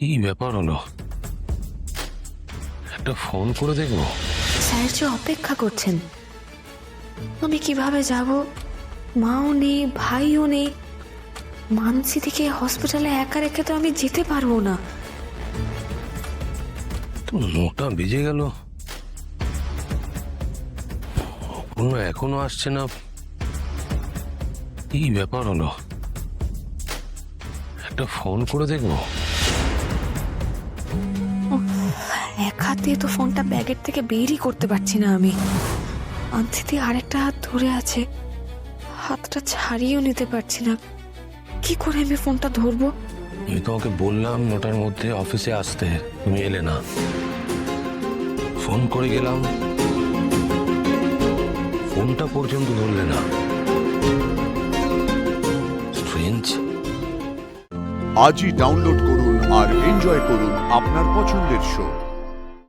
কি ব্যাপার হলো? একটা ফোন করে দেখবো। স্যার যে অপেক্ষা করছেন, আমি কিভাবে যাব? মাও নেই, ভাইও নেই। মানসি থেকে হসপিটালে একা রেখে তো আমি যেতে পারবো না। তো 9টা বেজে গেল, অপর্ণা এখনো আসছে না। কি ব্যাপার হলো? একটা ফোন করে দেখবো। এক হাত দিয়ে তো ফোনটা ব্যাগের থেকে বেরই করতে পারছি না আমি। মানসি দিয়ে আরেকটা হাত ধরে আছে, হাতটা ছাড়িয়েও নিতে পারছি না। কি করে আমি ফোনটা ধরবো? আমি তোমাকে বললাম 9টার মধ্যে অফিসে আসতে, তুমি এলে না। ফোন করে গেলাম, ফোনটা পর্যন্ত ধরলে না। স্ট্রেঞ্জ। আজই ডাউনলোড করুন আর এনজয় করুন আপনার পছন্দের শো।